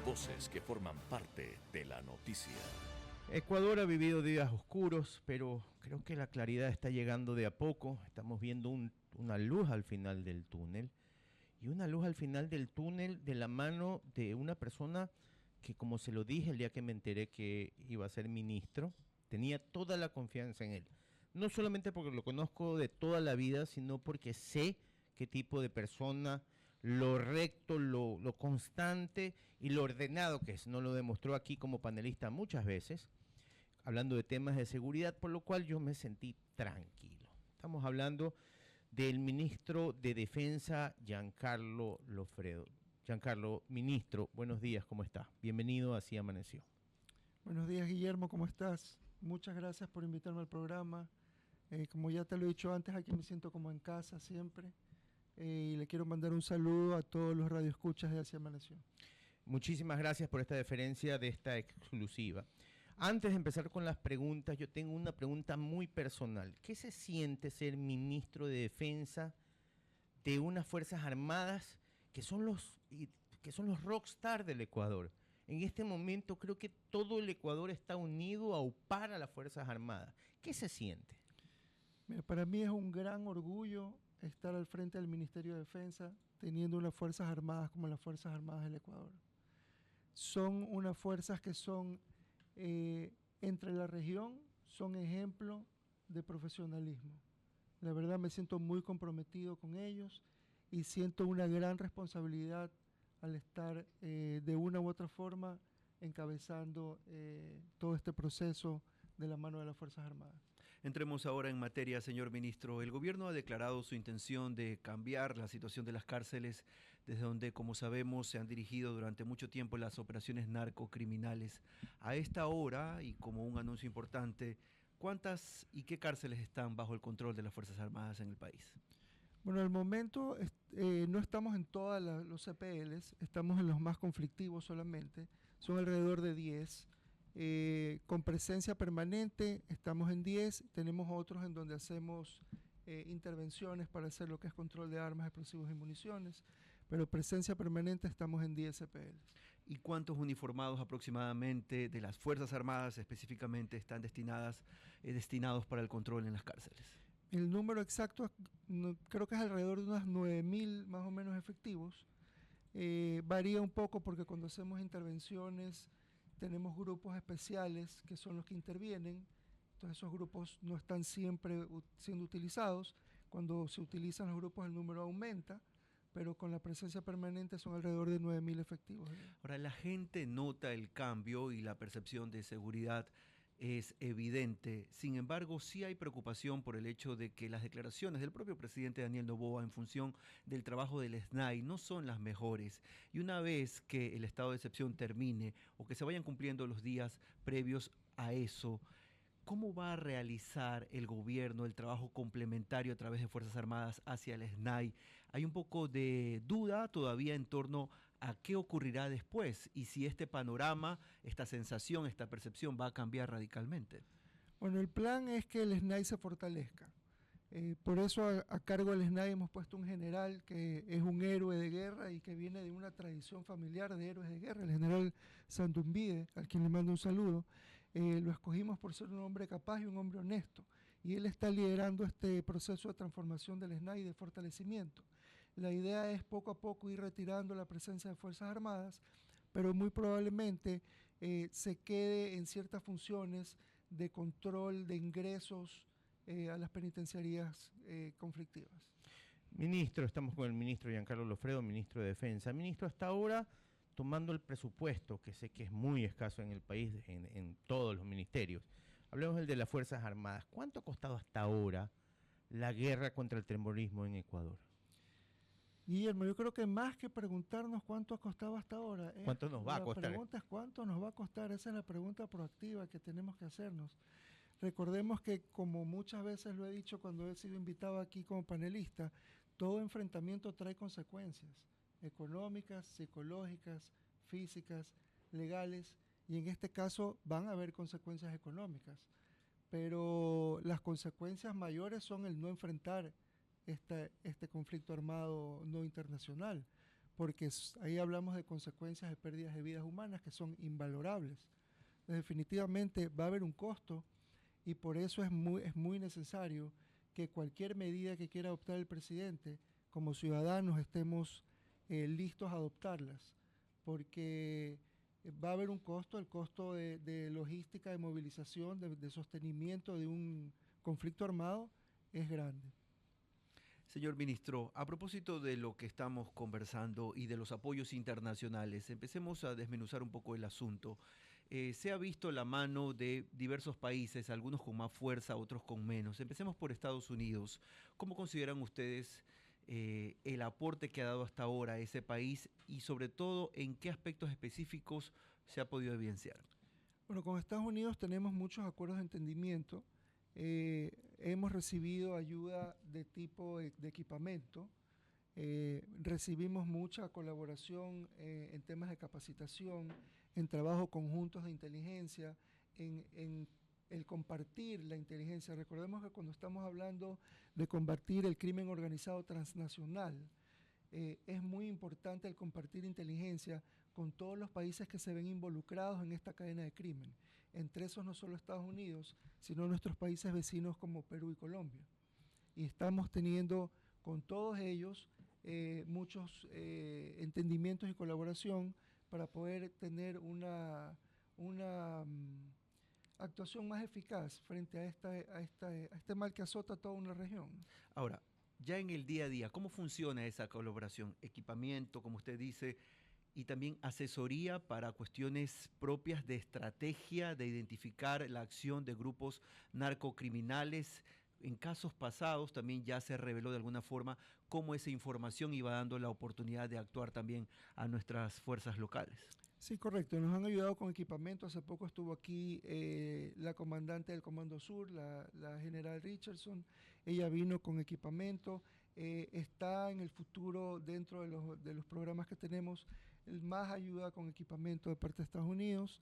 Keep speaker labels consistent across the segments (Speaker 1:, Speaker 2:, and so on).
Speaker 1: Voces que forman parte de la noticia.
Speaker 2: Ecuador ha vivido días oscuros, pero creo que la claridad está llegando de a poco. Estamos viendo una luz al final del túnel. Y una luz al final del túnel de la mano de una persona que, como se lo dije el día que me enteré que iba a ser ministro, tenía toda la confianza en él. No solamente porque lo conozco de toda la vida, sino porque sé qué tipo de persona, lo recto, lo constante y lo ordenado que es. No lo demostró aquí como panelista muchas veces, hablando de temas de seguridad, por lo cual yo me sentí tranquilo. Estamos hablando del ministro de Defensa, Giancarlo Lofredo. Giancarlo, ministro, buenos días, ¿cómo está? Bienvenido a Así Amaneció.
Speaker 3: Buenos días, Guillermo, ¿cómo estás? Muchas gracias por invitarme al programa. Como ya te lo he dicho antes, aquí me siento como en casa siempre. Y le quiero mandar un saludo a todos los radioescuchas de Así Amaneció.
Speaker 2: Muchísimas gracias por esta deferencia de esta exclusiva. Antes de empezar con las preguntas, yo tengo una pregunta muy personal. ¿Qué se siente ser ministro de Defensa de unas Fuerzas Armadas que son los rockstar del Ecuador? En este momento creo que todo el Ecuador está unido a aupar a las Fuerzas Armadas. ¿Qué se siente?
Speaker 3: Mira, para mí es un gran orgullo estar al frente del Ministerio de Defensa teniendo unas Fuerzas Armadas como las Fuerzas Armadas del Ecuador. Son unas fuerzas que son, entre la región, son ejemplo de profesionalismo. La verdad me siento muy comprometido con ellos y siento una gran responsabilidad al estar de una u otra forma encabezando todo este proceso de la mano de las Fuerzas Armadas.
Speaker 4: Entremos ahora en materia, señor ministro. El gobierno ha declarado su intención de cambiar la situación de las cárceles, desde donde, como sabemos, se han dirigido durante mucho tiempo las operaciones narcocriminales. A esta hora, y como un anuncio importante, ¿cuántas y qué cárceles están bajo el control de las Fuerzas Armadas en el país?
Speaker 3: Bueno, al momento no estamos en todos los CPLs, estamos en los más conflictivos solamente, son alrededor de 10. Con presencia permanente estamos en 10, tenemos otros en donde hacemos intervenciones para hacer lo que es control de armas, explosivos y municiones, pero presencia permanente estamos en 10 CPLs.
Speaker 4: ¿Y cuántos uniformados aproximadamente de las Fuerzas Armadas específicamente están destinados para el control en las cárceles?
Speaker 3: El número exacto creo que es alrededor de unas 9.000 más o menos efectivos. Varía un poco porque cuando hacemos intervenciones tenemos grupos especiales que son los que intervienen, entonces esos grupos no están siempre siendo utilizados. Cuando se utilizan los grupos el número aumenta, pero con la presencia permanente son alrededor de 9.000 efectivos.
Speaker 4: Ahora, la gente nota el cambio y la percepción de seguridad es evidente. Sin embargo, sí hay preocupación por el hecho de que las declaraciones del propio presidente Daniel Noboa en función del trabajo del SNAI no son las mejores. Y una vez que el estado de excepción termine o que se vayan cumpliendo los días previos a eso, ¿cómo va a realizar el gobierno el trabajo complementario a través de Fuerzas Armadas hacia el SNAI? Hay un poco de duda todavía en torno a qué ocurrirá después y si este panorama, esta sensación, esta percepción va a cambiar radicalmente.
Speaker 3: Bueno, el plan es que el SNAI se fortalezca. Por eso a cargo del SNAI hemos puesto un general que es un héroe de guerra y que viene de una tradición familiar de héroes de guerra, el general Santumbide, al quien le mando un saludo. Lo escogimos por ser un hombre capaz y un hombre honesto, y él está liderando este proceso de transformación del SNAI y de fortalecimiento. La idea es poco a poco ir retirando la presencia de Fuerzas Armadas, pero muy probablemente se quede en ciertas funciones de control de ingresos a las penitenciarías conflictivas.
Speaker 2: Ministro, estamos con el ministro Giancarlo Lofredo, ministro de Defensa. Ministro, hasta ahora, tomando el presupuesto, que sé que es muy escaso en el país, en todos los ministerios, hablemos del de las Fuerzas Armadas. ¿Cuánto ha costado hasta ahora la guerra contra el terrorismo en Ecuador?
Speaker 3: Guillermo, yo creo que más que preguntarnos cuánto ha costado hasta ahora,
Speaker 2: ¿Cuánto nos va a costar?
Speaker 3: La pregunta es cuánto nos va a costar. Esa es la pregunta proactiva que tenemos que hacernos. Recordemos que, como muchas veces lo he dicho cuando he sido invitado aquí como panelista, todo enfrentamiento trae consecuencias económicas, psicológicas, físicas, legales, y en este caso van a haber consecuencias económicas, pero las consecuencias mayores son el no enfrentar este conflicto armado no internacional, porque ahí hablamos de consecuencias de pérdidas de vidas humanas que son invalorables. Definitivamente va a haber un costo y por eso es muy necesario que cualquier medida que quiera adoptar el presidente, como ciudadanos estemos listos a adoptarlas, porque va a haber un costo, el costo de logística, de movilización, de sostenimiento de un conflicto armado es grande.
Speaker 4: Señor ministro, a propósito de lo que estamos conversando y de los apoyos internacionales, empecemos a desmenuzar un poco el asunto. Se ha visto la mano de diversos países, algunos con más fuerza, otros con menos. Empecemos por Estados Unidos. ¿Cómo consideran ustedes el aporte que ha dado hasta ahora a ese país y sobre todo en qué aspectos específicos se ha podido evidenciar?
Speaker 3: Bueno, con Estados Unidos tenemos muchos acuerdos de entendimiento. Hemos recibido ayuda de tipo de equipamiento. Recibimos mucha colaboración en temas de capacitación, en trabajos conjuntos de inteligencia, en el compartir la inteligencia. Recordemos que cuando estamos hablando de combatir el crimen organizado transnacional, es muy importante el compartir inteligencia con todos los países que se ven involucrados en esta cadena de crimen. Entre esos no solo Estados Unidos, sino nuestros países vecinos como Perú y Colombia. Y estamos teniendo con todos ellos muchos entendimientos y colaboración para poder tener una actuación más eficaz frente a este mal que azota toda una región.
Speaker 4: Ahora, ya en el día a día, ¿cómo funciona esa colaboración? Equipamiento, como usted dice, y también asesoría para cuestiones propias de estrategia, de identificar la acción de grupos narcocriminales. En casos pasados también ya se reveló de alguna forma cómo esa información iba dando la oportunidad de actuar también a nuestras fuerzas locales.
Speaker 3: Sí, correcto. Nos han ayudado con equipamiento. Hace poco estuvo aquí la comandante del Comando Sur, la general Richardson. Ella vino con equipamiento. Está en el futuro, dentro de los programas que tenemos, más ayuda con equipamiento de parte de Estados Unidos.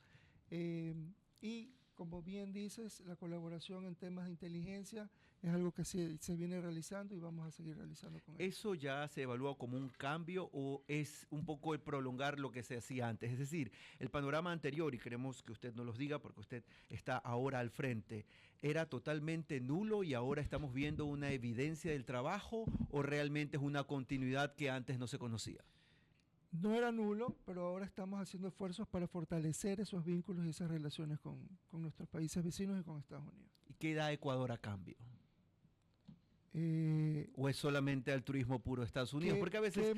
Speaker 3: Y como bien dices, la colaboración en temas de inteligencia es algo que se viene realizando y vamos a seguir realizando con eso.
Speaker 4: ¿Eso ya se evalúa como un cambio o es un poco el prolongar lo que se hacía antes? Es decir, el panorama anterior, y queremos que usted nos los diga porque usted está ahora al frente, ¿era totalmente nulo y ahora estamos viendo una evidencia del trabajo o realmente es una continuidad que antes no se conocía?
Speaker 3: No era nulo, pero ahora estamos haciendo esfuerzos para fortalecer esos vínculos y esas relaciones con nuestros países vecinos y con Estados Unidos.
Speaker 4: ¿Y qué da Ecuador a cambio? ¿O es solamente altruismo puro de Estados Unidos? Porque a veces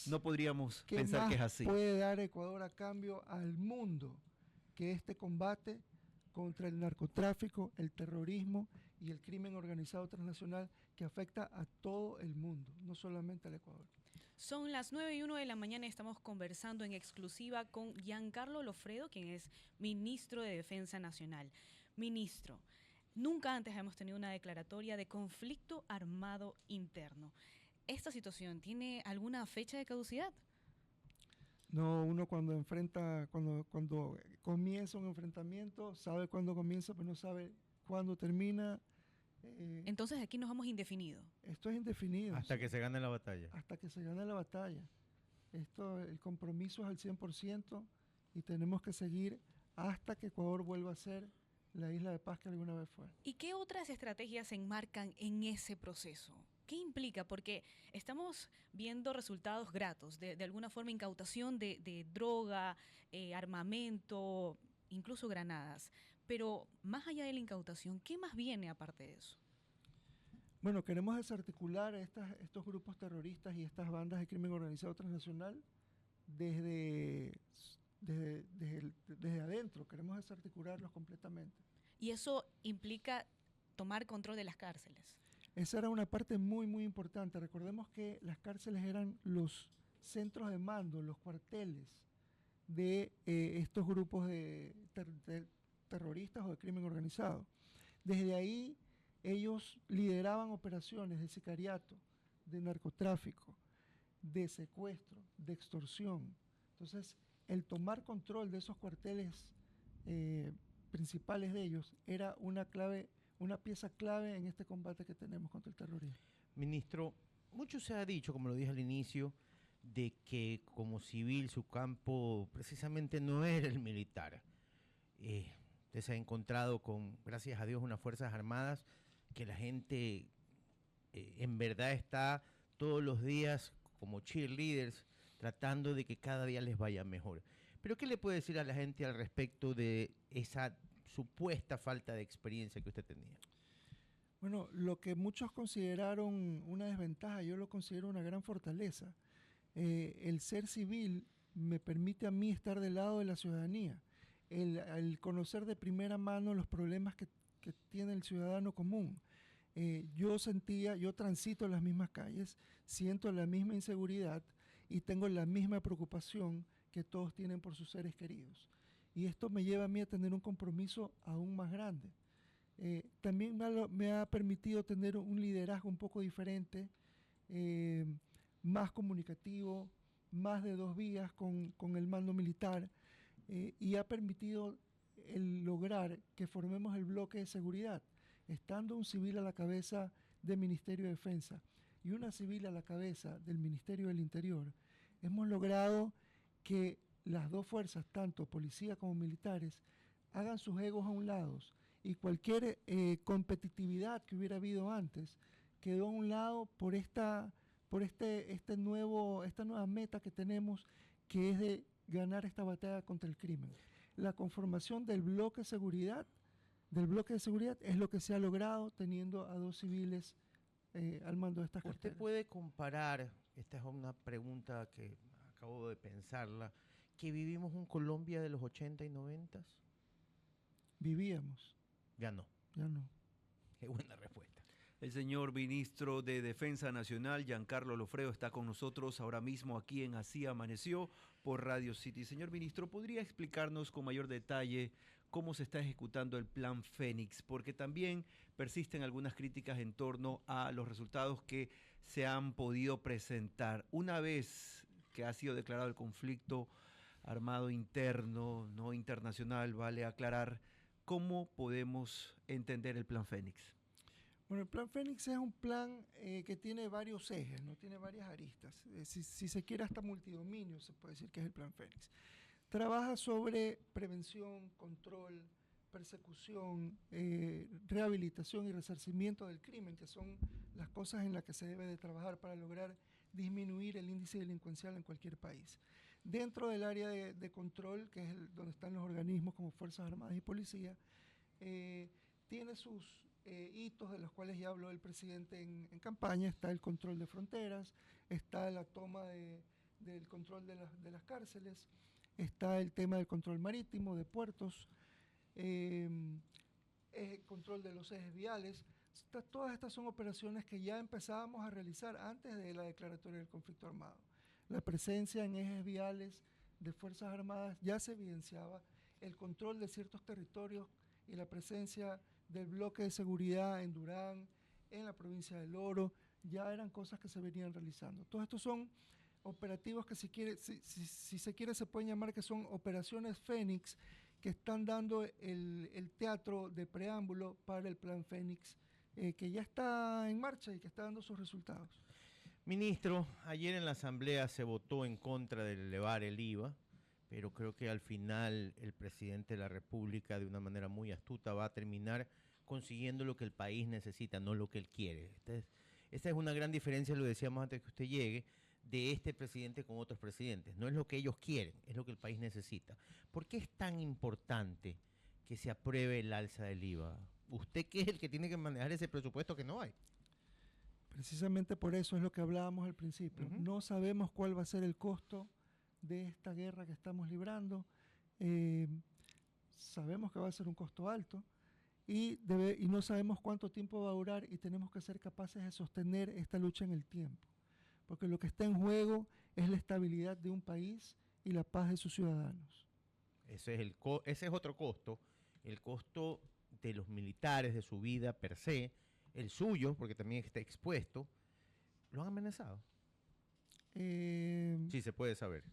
Speaker 4: no podríamos pensar que es así.
Speaker 3: ¿Qué puede dar Ecuador a cambio al mundo que este combate contra el narcotráfico, el terrorismo y el crimen organizado transnacional que afecta a todo el mundo, no solamente al Ecuador?
Speaker 5: Son las 9:01 de la mañana y estamos conversando en exclusiva con Giancarlo Loffredo, quien es ministro de Defensa Nacional. Ministro, nunca antes hemos tenido una declaratoria de conflicto armado interno. ¿Esta situación tiene alguna fecha de caducidad?
Speaker 3: No, uno cuando comienza un enfrentamiento, sabe cuándo comienza, pero no sabe cuándo termina.
Speaker 5: Entonces aquí nos vamos indefinido.
Speaker 3: Esto es indefinido.
Speaker 2: Hasta que se gane la batalla.
Speaker 3: Hasta que se gane la batalla. El compromiso es al 100% y tenemos que seguir hasta que Ecuador vuelva a ser la isla de paz que alguna vez fue.
Speaker 5: ¿Y qué otras estrategias se enmarcan en ese proceso? ¿Qué implica? Porque estamos viendo resultados gratos, de alguna forma incautación de droga, armamento, incluso granadas. Pero más allá de la incautación, ¿qué más viene aparte de eso?
Speaker 3: Bueno, queremos desarticular estos grupos terroristas y estas bandas de crimen organizado transnacional desde adentro. Queremos desarticularlos completamente.
Speaker 5: ¿Y eso implica tomar control de las cárceles?
Speaker 3: Esa era una parte muy, muy importante. Recordemos que las cárceles eran los centros de mando, los cuarteles de estos grupos de terroristas o de crimen organizado. Desde ahí ellos lideraban operaciones de sicariato, de narcotráfico, de secuestro, de extorsión. Entonces, el tomar control de esos cuarteles principales de ellos era una pieza clave en este combate que tenemos contra el terrorismo.
Speaker 2: Ministro, mucho se ha dicho, como lo dije al inicio, de que como civil su campo precisamente no era el militar. Usted se ha encontrado con, gracias a Dios, unas Fuerzas Armadas que la gente en verdad está todos los días como cheerleaders tratando de que cada día les vaya mejor. Pero ¿qué le puede decir a la gente al respecto de esa supuesta falta de experiencia que usted tenía?
Speaker 3: Bueno, lo que muchos consideraron una desventaja, yo lo considero una gran fortaleza. El ser civil me permite a mí estar del lado de la ciudadanía, el conocer de primera mano los problemas que tiene el ciudadano común. Yo transito las mismas calles, siento la misma inseguridad y tengo la misma preocupación que todos tienen por sus seres queridos. Y esto me lleva a mí a tener un compromiso aún más grande. También me ha permitido tener un liderazgo un poco diferente, más comunicativo, más de dos vías con el mando militar, y ha permitido el lograr que formemos el bloque de seguridad, estando un civil a la cabeza del Ministerio de Defensa y una civil a la cabeza del Ministerio del Interior. Hemos logrado que las dos fuerzas, tanto policía como militares, hagan sus egos a un lado y cualquier competitividad que hubiera habido antes quedó a un lado por esta nueva meta que tenemos, que es de ganar esta batalla contra el crimen. La conformación del bloque de seguridad es lo que se ha logrado teniendo a dos civiles al mando de estas carteras.
Speaker 2: ¿Usted puede comparar, esta es una pregunta que acabo de pensarla, que vivimos un Colombia de los 80 y 90?
Speaker 3: Vivíamos.
Speaker 2: Ya no.
Speaker 3: Ya no.
Speaker 2: Qué buena respuesta.
Speaker 4: El señor ministro de Defensa Nacional, Giancarlo Lofredo, está con nosotros ahora mismo aquí en Así Amaneció por Radio City. Señor ministro, ¿podría explicarnos con mayor detalle cómo se está ejecutando el Plan Fénix? Porque también persisten algunas críticas en torno a los resultados que se han podido presentar. Una vez que ha sido declarado el conflicto armado interno, no internacional, vale aclarar, ¿cómo podemos entender el Plan Fénix?
Speaker 3: Bueno, el Plan Fénix es un plan que tiene varios ejes, ¿no? Tiene varias aristas. Si se quiere, hasta multidominio se puede decir que es el Plan Fénix. Trabaja sobre prevención, control, persecución, rehabilitación y resarcimiento del crimen, que son las cosas en las que se debe de trabajar para lograr disminuir el índice delincuencial en cualquier país. Dentro del área de control, que es donde están los organismos como Fuerzas Armadas y Policía, tiene sus hitos de los cuales ya habló el presidente en campaña. Está el control de fronteras, está la toma del control de las cárceles, está el tema del control marítimo, de puertos, el control de los ejes viales. Todas estas son operaciones que ya empezábamos a realizar antes de la declaratoria del conflicto armado. La presencia en ejes viales de Fuerzas Armadas ya se evidenciaba, el control de ciertos territorios y la presencia del bloque de seguridad en Durán, en la provincia del Oro, ya eran cosas que se venían realizando. Todos estos son operativos que si se quiere se pueden llamar que son operaciones Fénix, que están dando el teatro de preámbulo para el Plan Fénix, que ya está en marcha y que está dando sus resultados.
Speaker 2: Ministro, ayer en la Asamblea se votó en contra de elevar el IVA, pero creo que al final el presidente de la República, de una manera muy astuta, va a terminar consiguiendo lo que el país necesita, no lo que él quiere. Esta es una gran diferencia, lo decíamos antes que usted llegue, de este presidente con otros presidentes. No es lo que ellos quieren, es lo que el país necesita. ¿Por qué es tan importante que se apruebe el alza del IVA? Usted que es el que tiene que manejar ese presupuesto que no hay.
Speaker 3: Precisamente por eso es lo que hablábamos al principio. No sabemos cuál va a ser el costo de esta guerra que estamos librando. Sabemos que va a ser un costo alto y no sabemos cuánto tiempo va a durar, y tenemos que ser capaces de sostener esta lucha en el tiempo. Porque lo que está en juego es la estabilidad de un país y la paz de sus ciudadanos.
Speaker 2: Ese es otro costo, el costo de los militares, de su vida per se, el suyo, porque también está expuesto. ¿Lo han amenazado? Sí, se puede saber.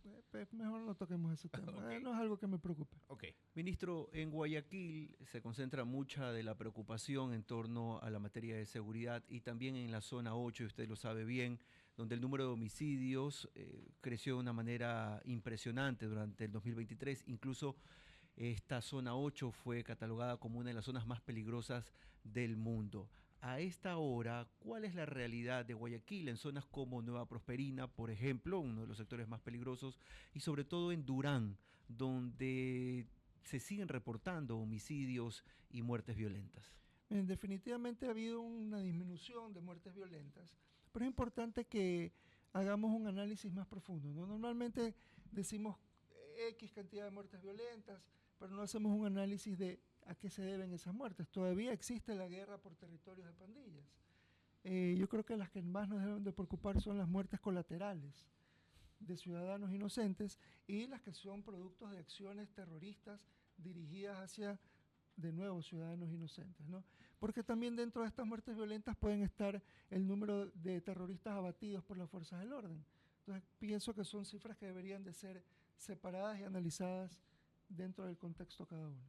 Speaker 3: Mejor no toquemos ese tema.
Speaker 2: Okay.
Speaker 3: No es algo que me preocupe.
Speaker 2: Okay.
Speaker 4: Ministro, en Guayaquil se concentra mucha de la preocupación en torno a la materia de seguridad, y también en la zona 8, y usted lo sabe bien, donde el número de homicidios creció de una manera impresionante durante el 2023. Incluso esta zona 8 fue catalogada como una de las zonas más peligrosas del mundo. A esta hora, ¿cuál es la realidad de Guayaquil en zonas como Nueva Prosperina, por ejemplo, uno de los sectores más peligrosos, y sobre todo en Durán, donde se siguen reportando homicidios y muertes violentas?
Speaker 3: Definitivamente ha habido una disminución de muertes violentas, pero es importante que hagamos un análisis más profundo, ¿no? Normalmente decimos X cantidad de muertes violentas, pero no hacemos un análisis de a qué se deben esas muertes. Todavía existe la guerra por territorios de pandillas. Yo creo que las que más nos deben de preocupar son las muertes colaterales de ciudadanos inocentes y las que son productos de acciones terroristas dirigidas hacia, de nuevo, ciudadanos inocentes, ¿no? Porque también dentro de estas muertes violentas pueden estar el número de terroristas abatidos por las fuerzas del orden. Entonces pienso que son cifras que deberían de ser separadas y analizadas dentro del contexto cada uno.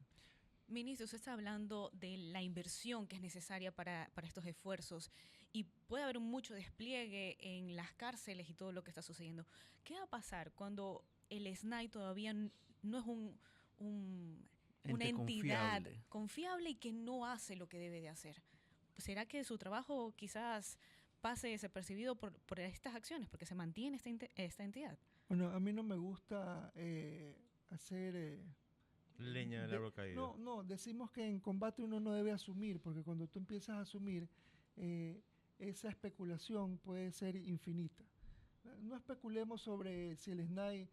Speaker 5: Ministro, usted está hablando de la inversión que es necesaria para estos esfuerzos y puede haber mucho despliegue en las cárceles y todo lo que está sucediendo. ¿Qué va a pasar cuando el SNAI todavía no es una entidad confiable y que no hace lo que debe de hacer? ¿Será que su trabajo quizás pase desapercibido por estas acciones, porque se mantiene esta entidad?
Speaker 3: Bueno, a mí no me gusta hacer...
Speaker 2: leña del árbol caído.
Speaker 3: No, decimos que en combate uno no debe asumir, porque cuando tú empiezas a asumir, esa especulación puede ser infinita. No especulemos sobre si el SNAI,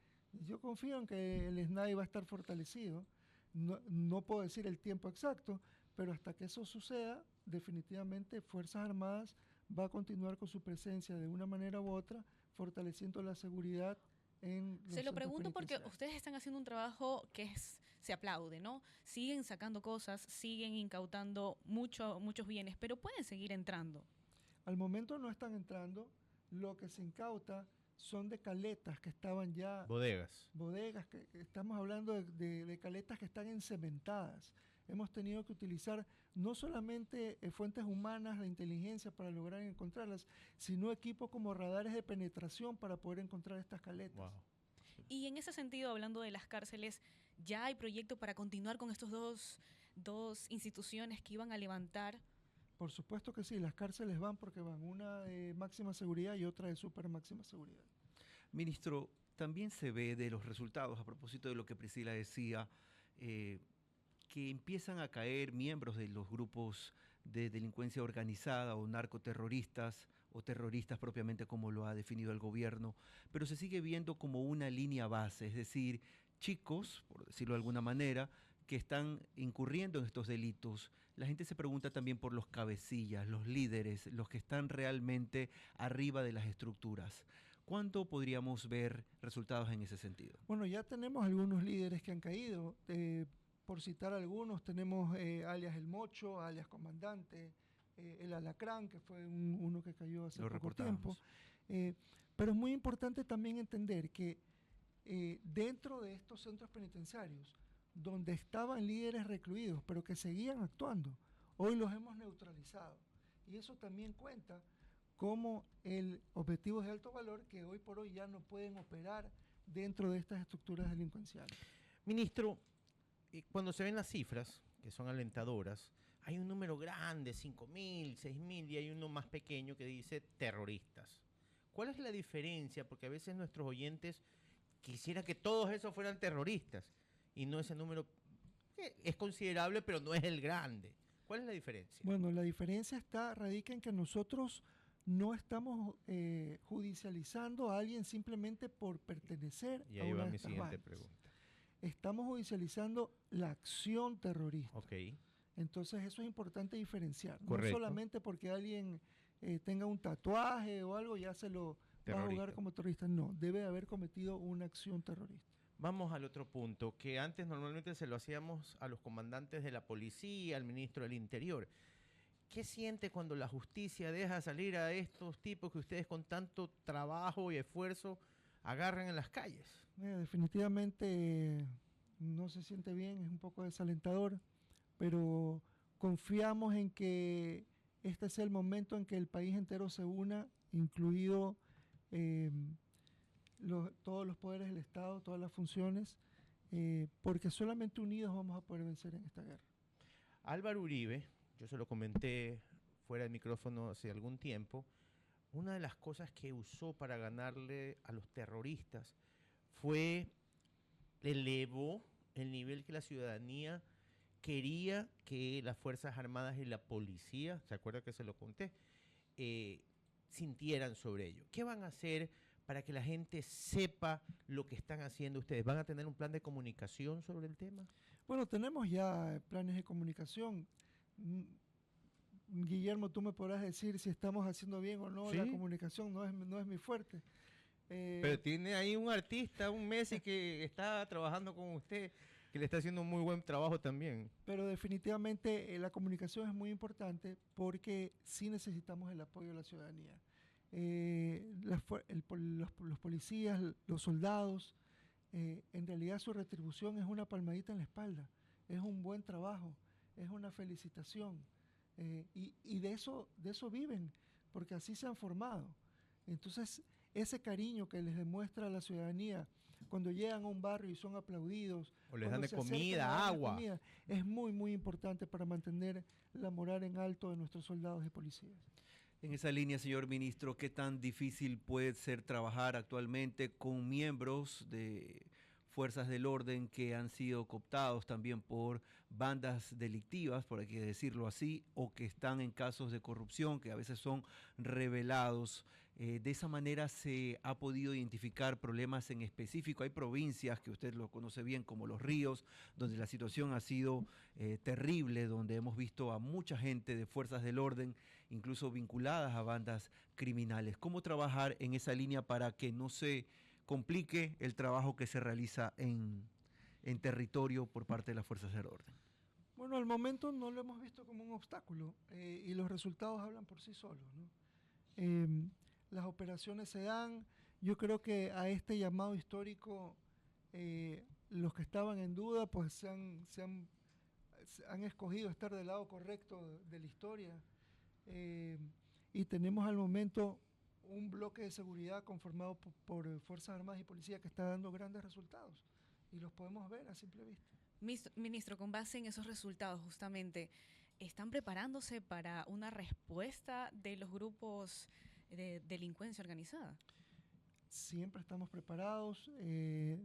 Speaker 3: yo confío en que el SNAI va a estar fortalecido, no puedo decir el tiempo exacto, pero hasta que eso suceda, definitivamente Fuerzas Armadas va a continuar con su presencia de una manera u otra, fortaleciendo la seguridad en los
Speaker 5: Se lo
Speaker 3: centros
Speaker 5: pregunto porque
Speaker 3: penitenciarios.
Speaker 5: ustedes están haciendo un trabajo que se aplaude, ¿no? Siguen sacando cosas, siguen incautando muchos bienes, pero pueden seguir entrando.
Speaker 3: Al momento no están entrando, lo que se incauta son de caletas que estaban ya...
Speaker 2: Bodegas.
Speaker 3: Bodegas, que estamos hablando de caletas que están encementadas. Hemos tenido que utilizar no solamente fuentes humanas de inteligencia para lograr encontrarlas, sino equipos como radares de penetración para poder encontrar estas caletas.
Speaker 2: Wow.
Speaker 5: Y en ese sentido, hablando de las cárceles, ¿ya hay proyecto para continuar con estos dos instituciones que iban a levantar?
Speaker 3: Por supuesto que sí, las cárceles van porque van, una de máxima seguridad y otra de super máxima seguridad.
Speaker 4: Ministro, también se ve de los resultados, a propósito de lo que Priscila decía, que empiezan a caer miembros de los grupos de delincuencia organizada o narcoterroristas o terroristas propiamente como lo ha definido el gobierno, pero se sigue viendo como una línea base, es decir, chicos, por decirlo de alguna manera, que están incurriendo en estos delitos. La gente se pregunta también por los cabecillas, los líderes, los que están realmente arriba de las estructuras. ¿Cuándo podríamos ver resultados en ese sentido?
Speaker 3: Bueno, ya tenemos algunos líderes que han caído. Por citar algunos, tenemos alias El Mocho, alias Comandante, el Alacrán, que fue uno que cayó hace poco tiempo. Pero es muy importante también entender que dentro de estos centros penitenciarios, donde estaban líderes recluidos, pero que seguían actuando, hoy los hemos neutralizado. Y eso también cuenta como el objetivo de alto valor que hoy por hoy ya no pueden operar dentro de estas estructuras delincuenciales.
Speaker 2: Ministro, cuando se ven las cifras, que son alentadoras, hay un número grande, 5.000, 6.000, y hay uno más pequeño que dice terroristas. ¿Cuál es la diferencia? Porque a veces nuestros oyentes quisieran que todos esos fueran terroristas, y no ese número es considerable, pero no es el grande. ¿Cuál es la diferencia?
Speaker 3: Bueno, la diferencia radica en que nosotros no estamos judicializando a alguien simplemente por pertenecer
Speaker 2: Y
Speaker 3: a
Speaker 2: ahí
Speaker 3: una
Speaker 2: va
Speaker 3: de
Speaker 2: mi
Speaker 3: estas
Speaker 2: siguiente
Speaker 3: bandas.
Speaker 2: pregunta.
Speaker 3: Estamos judicializando la acción terrorista.
Speaker 2: Ok.
Speaker 3: Entonces eso es importante diferenciar.
Speaker 2: Correcto.
Speaker 3: No solamente porque alguien tenga un tatuaje o algo ya se lo va a jugar como terrorista. No, debe haber cometido una acción terrorista.
Speaker 2: Vamos al otro punto, que antes normalmente se lo hacíamos a los comandantes de la policía, al ministro del Interior. ¿Qué siente cuando la justicia deja salir a estos tipos que ustedes con tanto trabajo y esfuerzo agarran en las calles?
Speaker 3: Definitivamente no se siente bien, es un poco desalentador, pero confiamos en que este sea el momento en que el país entero se una, incluido todos los poderes del Estado, todas las funciones, porque solamente unidos vamos a poder vencer en esta guerra.
Speaker 2: Álvaro Uribe, yo se lo comenté fuera del micrófono hace algún tiempo, una de las cosas que usó para ganarle a los terroristas elevó el nivel que la ciudadanía quería que las Fuerzas Armadas y la policía, ¿se acuerda que se lo conté? Sintieran sobre ello. ¿Qué van a hacer para que la gente sepa lo que están haciendo ustedes? ¿Van a tener un plan de comunicación sobre el tema?
Speaker 3: Bueno, tenemos ya planes de comunicación. Guillermo, tú me podrás decir si estamos haciendo bien o no. ¿Sí? La comunicación no es mi fuerte.
Speaker 2: Pero tiene ahí un artista, un Messi que está trabajando con usted, que le está haciendo un muy buen trabajo también.
Speaker 3: Pero definitivamente la comunicación es muy importante porque sí necesitamos el apoyo de la ciudadanía. Los policías, los soldados, en realidad su retribución es una palmadita en la espalda, es un buen trabajo, es una felicitación. Y de eso viven, porque así se han formado. Entonces, ese cariño que les demuestra la ciudadanía cuando llegan a un barrio y son aplaudidos,
Speaker 2: o les dan de comida, agua,
Speaker 3: es muy, muy importante para mantener la moral en alto de nuestros soldados y policías.
Speaker 4: En esa línea, señor ministro, ¿qué tan difícil puede ser trabajar actualmente con miembros de fuerzas del orden que han sido cooptados también por bandas delictivas, por hay que decirlo así, o que están en casos de corrupción, que a veces son revelados? De esa manera se ha podido identificar problemas en específico. Hay provincias que usted lo conoce bien, como Los Ríos, donde la situación ha sido terrible, donde hemos visto a mucha gente de fuerzas del orden, incluso vinculadas a bandas criminales. ¿Cómo trabajar en esa línea para que no se complique el trabajo que se realiza en territorio por parte de las fuerzas del orden?
Speaker 3: Bueno, al momento no lo hemos visto como un obstáculo y los resultados hablan por sí solos, ¿no? Las operaciones se dan. Yo creo que a este llamado histórico, los que estaban en duda, pues han escogido estar del lado correcto de la historia. Y tenemos al momento un bloque de seguridad conformado por Fuerzas Armadas y Policía que está dando grandes resultados. Y los podemos ver a simple vista.
Speaker 5: Ministro, con base en esos resultados, justamente, ¿están preparándose para una respuesta de los grupos de delincuencia organizada?
Speaker 3: Siempre estamos preparados,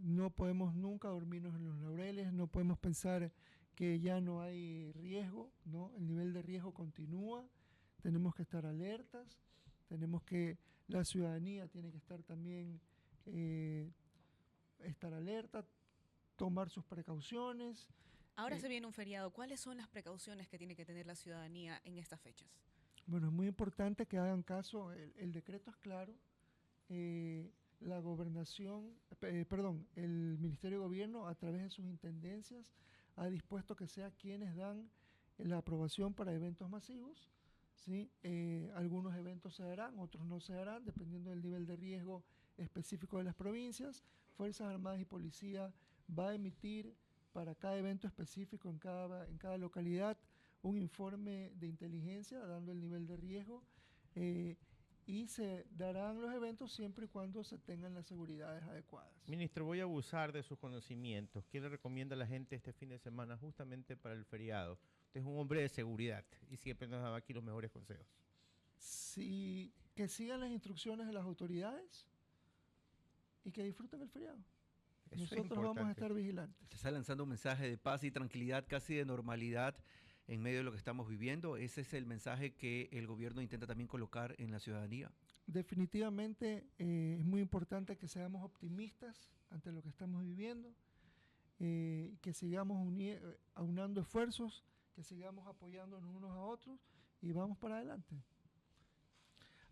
Speaker 3: no podemos nunca dormirnos en los laureles, no podemos pensar que ya no hay riesgo, ¿no? El nivel de riesgo continúa, tenemos que estar alertas, la ciudadanía tiene que estar también, estar alerta, tomar sus precauciones.
Speaker 5: Ahora se viene un feriado, ¿cuáles son las precauciones que tiene que tener la ciudadanía en estas fechas?
Speaker 3: Bueno, es muy importante que hagan caso, el decreto es claro, la gobernación, el Ministerio de Gobierno a través de sus intendencias ha dispuesto que sea quienes dan la aprobación para eventos masivos, ¿sí? Algunos eventos se harán, otros no se harán, dependiendo del nivel de riesgo específico de las provincias. Fuerzas Armadas y Policía va a emitir para cada evento específico en cada localidad un informe de inteligencia dando el nivel de riesgo y se darán los eventos siempre y cuando se tengan las seguridades adecuadas.
Speaker 2: Ministro, voy a abusar de sus conocimientos. ¿Qué le recomienda a la gente este fin de semana justamente para el feriado? Usted es un hombre de seguridad y siempre nos da aquí los mejores consejos.
Speaker 3: Sí, que sigan las instrucciones de las autoridades y que disfruten el feriado. Nosotros vamos a estar vigilantes.
Speaker 4: Se está lanzando un mensaje de paz y tranquilidad, casi de normalidad en medio de lo que estamos viviendo. ¿Ese es el mensaje que el gobierno intenta también colocar en la ciudadanía?
Speaker 3: Definitivamente es muy importante que seamos optimistas ante lo que estamos viviendo, que sigamos aunando esfuerzos, que sigamos apoyándonos unos a otros y vamos para adelante.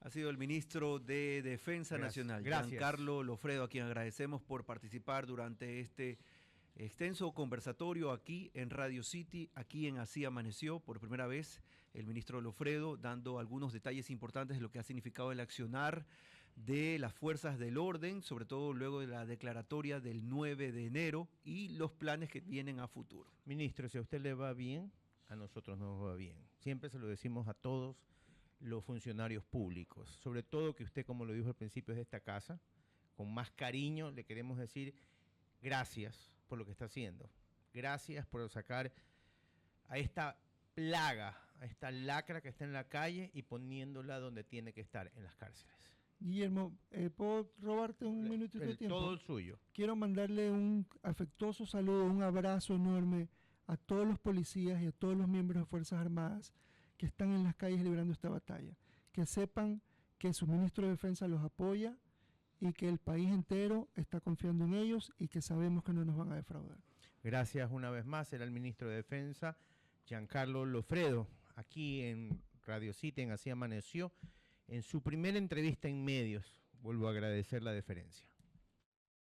Speaker 4: Ha sido el ministro de Defensa Nacional, Giancarlo Loffredo, a quien agradecemos por participar durante este extenso conversatorio aquí en Radio City, aquí en Así Amaneció. Por primera vez el ministro Loffredo dando algunos detalles importantes de lo que ha significado el accionar de las fuerzas del orden, sobre todo luego de la declaratoria del 9 de enero y los planes que vienen a futuro.
Speaker 2: Ministro, si a usted le va bien, a nosotros nos va bien. Siempre se lo decimos a todos los funcionarios públicos. Sobre todo que usted, como lo dijo al principio, es de esta casa, con más cariño le queremos decir gracias por lo que está haciendo. Gracias por sacar a esta plaga, a esta lacra que está en la calle y poniéndola donde tiene que estar, en las cárceles.
Speaker 3: Guillermo, ¿puedo robarte un minutito de tiempo?
Speaker 2: Todo el suyo.
Speaker 3: Quiero mandarle un afectuoso saludo, un abrazo enorme a todos los policías y a todos los miembros de Fuerzas Armadas que están en las calles librando esta batalla. Que sepan que su ministro de Defensa los apoya y que el país entero está confiando en ellos y que sabemos que no nos van a defraudar.
Speaker 2: Gracias una vez más. Era el ministro de Defensa, Giancarlo Lofredo, aquí en Radio City, en Así Amaneció, en su primera entrevista en medios. Vuelvo a agradecer la deferencia.